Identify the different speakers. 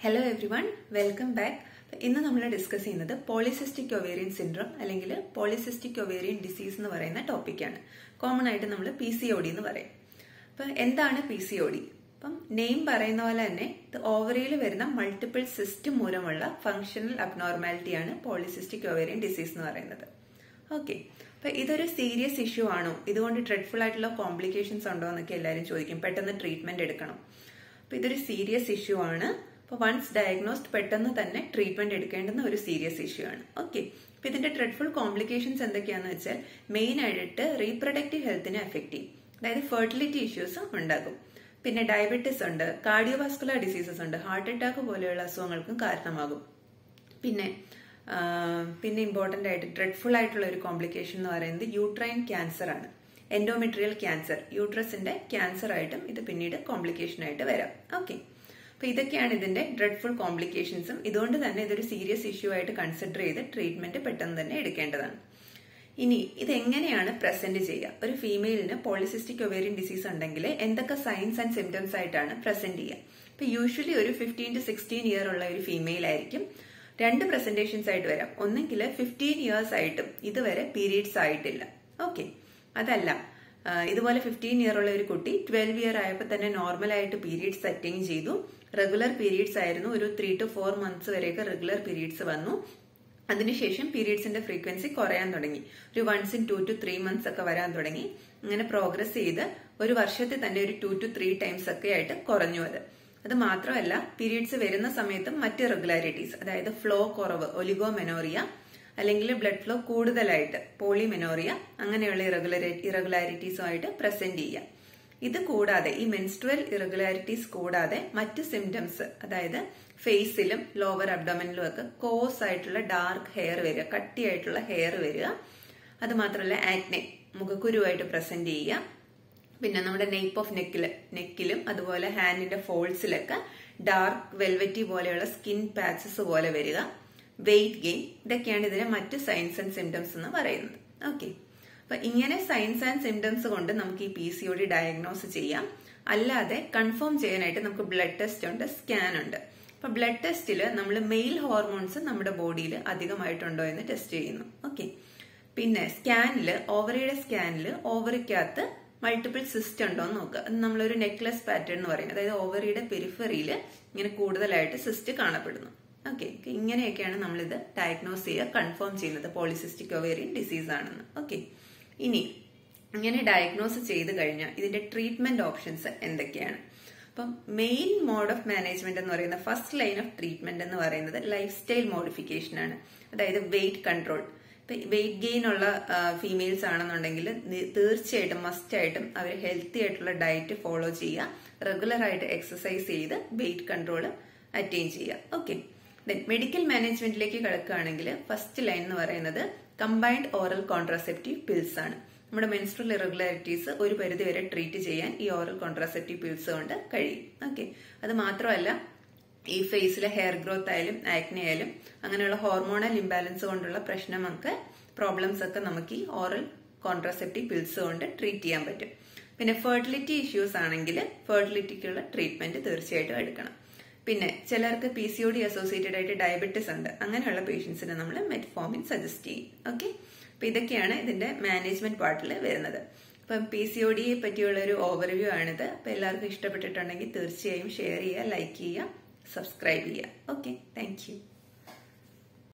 Speaker 1: Hello every one, welcome back. ഇന്ന് നമ്മൾ discuss ചെയ്യുന്നത് പോളിസിസ്റ്റിക് ഒവേറിയൻ സിൻഡ്രോം അല്ലെങ്കിൽ പോളിസിസ്റ്റിക് ഒവേറിയൻ ഡിസീസ് എന്ന് പറയുന്ന ടോപ്പിക്കാണ്. കോമൺ ആയിട്ട് നമ്മൾ PCOD എന്ന് പറയും. അപ്പം എന്താണ് PCOD? അപ്പം നെയിം പറയുന്ന പോലെ തന്നെ ഓവറിയിൽ വരുന്ന മൾട്ടിപ്പിൾ സിസ്റ്റ് മൂലമുള്ള ഫങ്ഷണൽ അബ്നോർമാലിറ്റിയാണ് പോളിസിസ്റ്റിക് ഒവേറിയൻ ഡിസീസ് എന്ന് പറയുന്നത്. ഓക്കെ, അപ്പൊ ഇതൊരു സീരിയസ് ഇഷ്യൂ ആണോ, ഇതുകൊണ്ട് ഡ്രെഡ്ഫുൾ ആയിട്ടുള്ള കോംപ്ലിക്കേഷൻസ് ഉണ്ടോ എന്നൊക്കെ എല്ലാവരും ചോദിക്കും. പെട്ടെന്ന് ട്രീറ്റ്മെന്റ് എടുക്കണം. അപ്പൊ ഇതൊരു സീരിയസ് ഇഷ്യൂ ആണ്. അപ്പോൾ വൺസ് ഡയഗ്നോസ്ഡ് പെട്ടെന്ന് തന്നെ ട്രീറ്റ്മെന്റ് എടുക്കേണ്ടുന്ന ഒരു സീരിയസ് ഇഷ്യൂ ആണ്. ഓക്കെ, അപ്പൊ ഇതിന്റെ ഡ്രെഡ്ഫുൾ കോംപ്ലിക്കേഷൻസ് എന്തൊക്കെയാണെന്ന് വെച്ചാൽ മെയിൻ ആയിട്ട് റീപ്രൊഡക്റ്റീവ് ഹെൽത്തിനെ എഫക്ട് ചെയ്യും. അതായത് ഫെർട്ടിലിറ്റി ഇഷ്യൂസ് ഉണ്ടാകും. പിന്നെ ഡയബറ്റിസ് ഉണ്ട്, കാർഡിയോവാസ്കുലർ ഡിസീസസ് ഉണ്ട്, ഹാർട്ട് അറ്റാക്ക് പോലെയുള്ള അസുഖങ്ങൾക്കും കാരണമാകും. പിന്നെ ഇമ്പോർട്ടന്റ് ആയിട്ട് ഡ്രെഡ്ഫുൾ ആയിട്ടുള്ള ഒരു കോംപ്ലിക്കേഷൻ എന്ന് പറയുന്നത് യൂട്രൈൻ ക്യാൻസർ ആണ്. എൻഡോമെട്രിയൽ ക്യാൻസർ, യൂട്രസിന്റെ ക്യാൻസർ ആയിട്ടും ഇത് പിന്നീട് കോംപ്ലിക്കേഷൻ ആയിട്ട് വരാം. ഓക്കെ, അപ്പൊ ഇതൊക്കെയാണ് ഇതിന്റെ ഡ്രെഡ്ഫുൾ കോംപ്ലിക്കേഷൻസും. ഇതുകൊണ്ട് തന്നെ ഇതൊരു സീരിയസ് ഇഷ്യൂ ആയിട്ട് കൺസിഡർ ചെയ്ത് ട്രീറ്റ്മെന്റ് പെട്ടെന്ന് തന്നെ എടുക്കേണ്ടതാണ്. ഇനി ഇതെങ്ങനെയാണ് പ്രസന്റ് ചെയ്യുക? ഒരു ഫീമെയിലിന് പോളിസിസ്റ്റിക് ഒവേറിയൻ ഡിസീസ് ഉണ്ടെങ്കിൽ എന്തൊക്കെ സൈൻസ് ആൻഡ് സിംറ്റംസ് ആയിട്ടാണ് പ്രസന്റ് ചെയ്യുക? ഇപ്പൊ യൂഷ്വലി ഒരു 15 to 16 ഇയർ ഉള്ള ഒരു ഫീമെയിൽ ആയിരിക്കും രണ്ട് പ്രസന്റേഷൻസ് ആയിട്ട് വരാം. ഒന്നെങ്കിൽ 15 ഇയേഴ്സ് ആയിട്ടും ഇതുവരെ പീരീഡ്സ് ആയിട്ടില്ല. ഓക്കെ, അതല്ല ഇതുപോലെ 15 ഇയർ ഉള്ള ഒരു കുട്ടി 12 ഇയർ ആയപ്പോൾ തന്നെ നോർമൽ ആയിട്ട് പീരീഡ്സ് അറ്റൈൻ ചെയ്തു. റെഗുലർ പീരീഡ്സ് ആയിരുന്നു. ഒരു 3 to 4 months വരെയൊക്കെ റെഗുലർ പീരീഡ്സ് വന്നു. അതിനുശേഷം പീരീഡ്സിന്റെ ഫ്രീക്വൻസി കുറയാൻ തുടങ്ങി. ഒരു once in 2 to 3 months ഒക്കെ വരാൻ തുടങ്ങി. അങ്ങനെ പ്രോഗ്രസ് ചെയ്ത് ഒരു വർഷത്തിൽ തന്നെ ഒരു 2 to 3 times ഒക്കെ ആയിട്ട് കുറഞ്ഞു. അത് മാത്രമല്ല, പീരീഡ്സ് വരുന്ന സമയത്തും മറ്റ് ഇറഗുലാരിറ്റീസ്, അതായത് ഫ്ലോ കുറവ്, ഒലിഗോമെനോറിയ, അല്ലെങ്കിൽ ബ്ലഡ് ഫ്ലോ കൂടുതലായിട്ട് പോളിമെനോറിയ, അങ്ങനെയുള്ള ഇറഗുലാരിറ്റീസുമായിട്ട് പ്രസന്റ് ചെയ്യുക. ഇത് കൂടാതെ ഈ മെൻസ്ട്രുവൽ ഇറഗുലാരിറ്റീസ് കൂടാതെ മറ്റ് സിംറ്റംസ്, അതായത് ഫേസിലും ലോവർ അബ്ഡോമനിലും ഒക്കെ കോസ് ആയിട്ടുള്ള ഡാർക്ക് ഹെയർ വരിക, കട്ടിയായിട്ടുള്ള ഹെയർ വരിക. അത് മാത്രമല്ല ആക്നെ, മുഖക്കുരുവായിട്ട് പ്രസന്റ് ചെയ്യുക. പിന്നെ നമ്മുടെ നെയ്പ് ഓഫ് നെക്കിലും അതുപോലെ ഹാൻഡിന്റെ ഫോൾഡ്സിലൊക്കെ ഡാർക്ക് വെൽവെറ്റി പോലെയുള്ള സ്കിൻ പാച്ചസ് പോലെ വരിക. വെയിറ്റ് ഗെയിൻ, ഇതൊക്കെയാണ് ഇതിനെ മറ്റ് സൈൻസ് ആൻഡ് സിംറ്റംസ് എന്ന് പറയുന്നത്. ഓക്കെ, അപ്പൊ ഇങ്ങനെ സൈൻസ് ആൻഡ് സിംറ്റംസ് കൊണ്ട് നമുക്ക് ഈ PCOD ഡയഗ്നോസ് ചെയ്യാം. അല്ലാതെ കൺഫേം ചെയ്യാനായിട്ട് നമുക്ക് ബ്ലഡ് ടെസ്റ്റ് ഉണ്ട്, സ്കാൻ ഉണ്ട്. അപ്പൊ ബ്ലഡ് ടെസ്റ്റിൽ നമ്മൾ മെയിൽ ഹോർമോൺസ് നമ്മുടെ ബോഡിയിൽ അധികമായിട്ടുണ്ടോ എന്ന് ടെസ്റ്റ് ചെയ്യുന്നു. ഓക്കെ, പിന്നെ സ്കാനില്, ഓവറിയുടെ സ്കാനില് ഓവറിക്കകത്ത് മൾട്ടിപ്പിൾ സിസ്റ്റ് ഉണ്ടോ എന്ന് നോക്കുക. അത് നമ്മളൊരു നെക്ലസ് പാറ്റേൺ എന്ന് പറയും. അതായത് ഓവറിയുടെ പെരിഫറിയിൽ ഇങ്ങനെ കൂടുതലായിട്ട് സിസ്റ്റ് കാണപ്പെടുന്നു. ഓക്കെ, ഇങ്ങനെയൊക്കെയാണ് നമ്മളിത് ഡയഗ്നോസ് ചെയ്യുക, കൺഫേം ചെയ്യുന്നത് പോളിസിസ്റ്റിക് ഒവേറിയൻ ഡിസീസ് ആണെന്ന്. ഓക്കെ, ഇനി ഇങ്ങനെ ഡയഗ്നോസ് ചെയ്ത് കഴിഞ്ഞാൽ ഇതിന്റെ ട്രീറ്റ്മെന്റ് ഓപ്ഷൻസ് എന്തൊക്കെയാണ്? അപ്പം മെയിൻ മോഡ് ഓഫ് മാനേജ്മെന്റ് എന്ന് പറയുന്ന ഫസ്റ്റ് ലൈൻ ഓഫ് ട്രീറ്റ്മെന്റ് എന്ന് പറയുന്നത് ലൈഫ് സ്റ്റൈൽ മോഡിഫിക്കേഷൻ ആണ്. അതായത് വെയിറ്റ് കൺട്രോൾ. ഇപ്പൊ വെയിറ്റ് ഗെയിൻ ഉള്ള ഫീമെയിൽസ് ആണെന്നുണ്ടെങ്കിൽ തീർച്ചയായിട്ടും മസ്റ്റായിട്ടും അവർ ഹെൽത്തി ആയിട്ടുള്ള ഡയറ്റ് ഫോളോ ചെയ്യുക, റെഗുലർ ആയിട്ട് എക്സസൈസ് ചെയ്ത് വെയിറ്റ് കൺട്രോൾ അറ്റൈൻ ചെയ്യുക. ഓക്കെ, മെഡിക്കൽ മാനേജ്മെന്റിലേക്ക് കിടക്കുകയാണെങ്കിൽ ഫസ്റ്റ് ലൈൻ എന്ന് പറയുന്നത് കമ്പൈൻഡ് ഓറൽ കോൺട്രാസെപ്റ്റീവ് പിൽസ് ആണ്. നമ്മുടെ മെൻസ്ട്രൽ ഇറഗുലാരിറ്റീസ് ഒരു പരിധി വരെ ട്രീറ്റ് ചെയ്യാൻ ഈ ഓറൽ കോൺട്രാസെപ്റ്റീവ് പിൽസ് കൊണ്ട് കഴിയും. ഓക്കെ, അത് മാത്രമല്ല ഈ ഫേസിലെ ഹെയർ ഗ്രോത്ത് ആയാലും ആക്നെ ആയാലും അങ്ങനെയുള്ള ഹോർമോണൽ ഇംബാലൻസ് കൊണ്ടുള്ള പ്രോബ്ലംസ് ഒക്കെ നമുക്ക് ഈ ഓറൽ കോൺട്രാസെപ്റ്റീവ് പിൽസ് കൊണ്ട് ട്രീറ്റ് ചെയ്യാൻ പറ്റും. പിന്നെ ഫെർട്ടിലിറ്റി ഇഷ്യൂസ് ആണെങ്കിൽ ഫെർട്ടിലിറ്റിക്കുള്ള ട്രീറ്റ്മെന്റ് തീർച്ചയായിട്ടും എടുക്കണം. പിന്നെ ചിലർക്ക് PCOD അസോസിയേറ്റഡ് ആയിട്ട് ഡയബറ്റിസ് ഉണ്ട്. അങ്ങനെയുള്ള പേഷ്യൻസിന് നമ്മൾ മെറ്റ്ഫോമിൻ സജസ്റ്റ് ചെയ്യും. ഓക്കെ, അപ്പൊ ഇതൊക്കെയാണ് ഇതിന്റെ മാനേജ്മെന്റ് പാർട്ടിൽ വരുന്നത്. അപ്പം PCOD പറ്റിയുള്ള ഒരു ഓവർവ്യൂ ആണിത്. അപ്പൊ എല്ലാവർക്കും ഇഷ്ടപ്പെട്ടിട്ടുണ്ടെങ്കിൽ തീർച്ചയായും ഷെയർ ചെയ്യുക, ലൈക്ക് ചെയ്യുക, സബ്സ്ക്രൈബ് ചെയ്യുക. Okay, thank you.